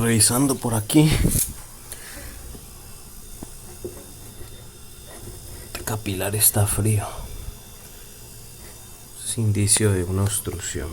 Revisando por aquí. El capilar está frío. Es indicio de una obstrucción.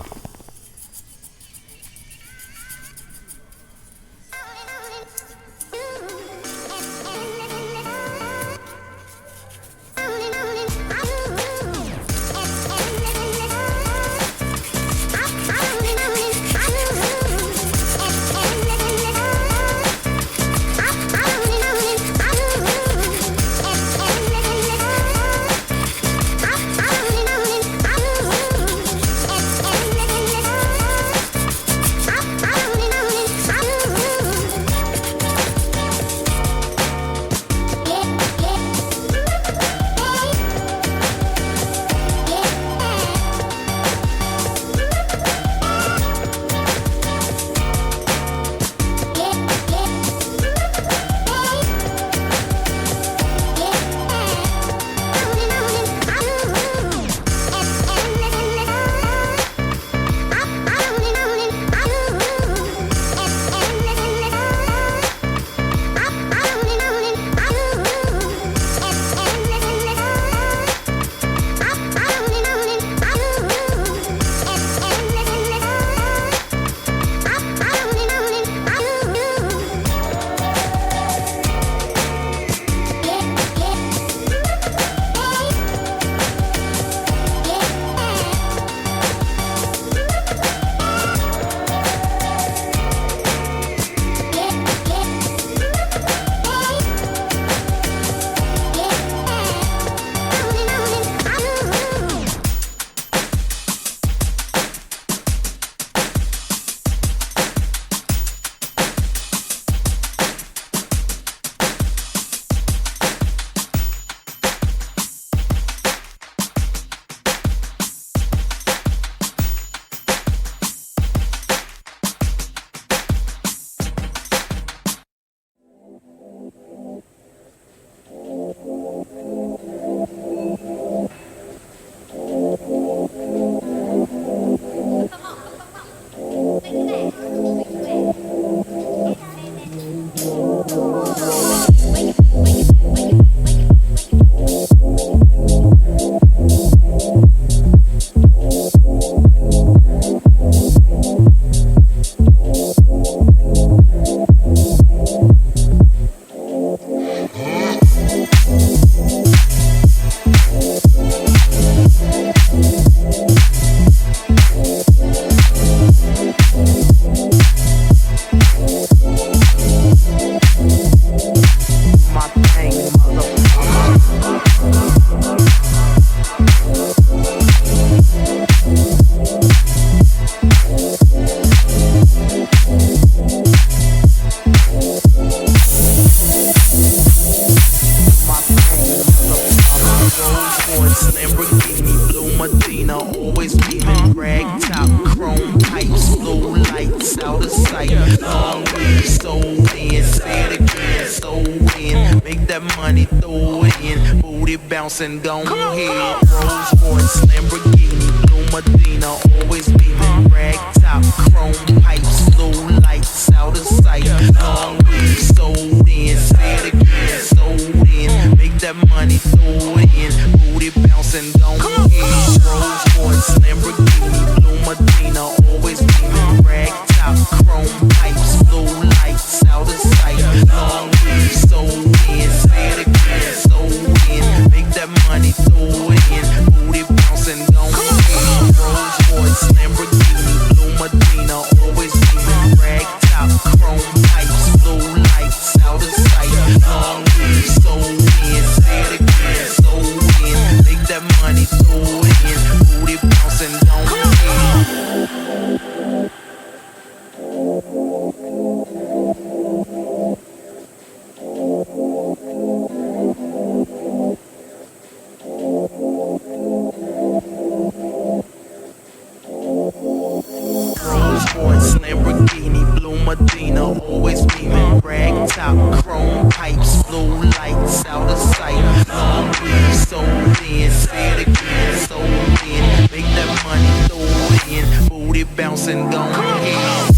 And go ahead, Rolls Royce, Lamborghini, Blue Medina, always beaming, rag top, chrome pipes, low lights, out of sight, long weed, sold in, say it again, sold in, make that money, throw it in, booty bouncing, go ahead, Rolls Royce, Lamborghini, Blue Medina, always beaming, rag top, chrome pipes, low lights, out of sight, long weed, sold in, say it again, sold in, make that money, throw it in, booty bouncing, don't ahead. Rolls Royce, Lamborghini, Blue Medina, always beaming, rag top, chrome pipes, blue lights, out of sight, long weed, sold in, say it again, sold in, make that money, throw it in, booty bouncing, don't ahead. Lamborghini, Blue Medina, always beaming, rag top, chrome pipes, blue lights, out of sight, long weed, sold in, say it again, sold in, make that money, throw it in, booty bouncing, go ahead.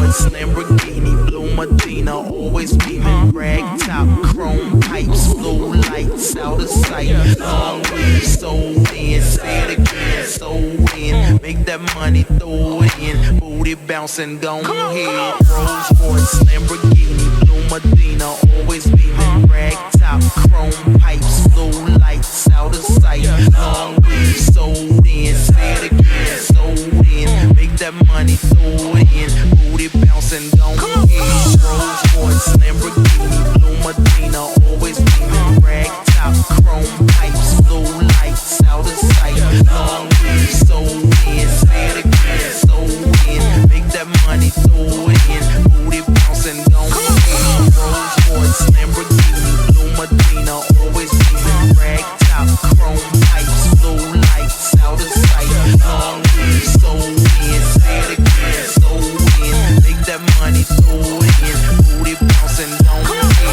Rolls Royce, Lamborghini, Blue Medina, always beaming, rag top, chrome pipes, blue lights out of sight. Long weed, sold in, say it again, sold in. Make that money, throw it in, booty bouncing, go ahead. Rolls Royce, Lamborghini, Blue Medina, always beaming, rag top, chrome pipes, blue lights out of sight. Long weed, sold in, say it again, sold in. Make that money, throw it in, booty bouncing, go ahead. Rolls Royce, Lamborghini, Blue Medina, always beaming, rag top, chrome pipes, blue lights out of sight. Long weed, sold in, say it again, sold in. Make that money, throw it in, booty bouncing, go ahead. Rolls Royce, Lamborghini, Blue Medina, always beaming, rag top, chrome pipes, blue lights out of sight. Long weed, sold in, say it again, sold in. Make that money, throw it in, booty bouncing, go ahead.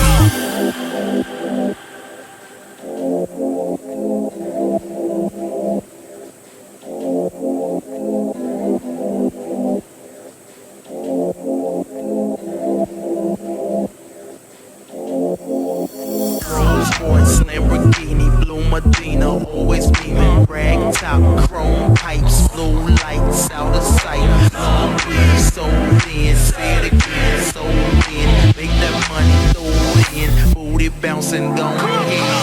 Rolls Royce, Lamborghini, Blue Medina, always beaming, rag top, chrome pipes, blue lights out of sight. Long weed, sold in, say it again, sold in. Make that money, throw it in, booty bouncing, go ahead.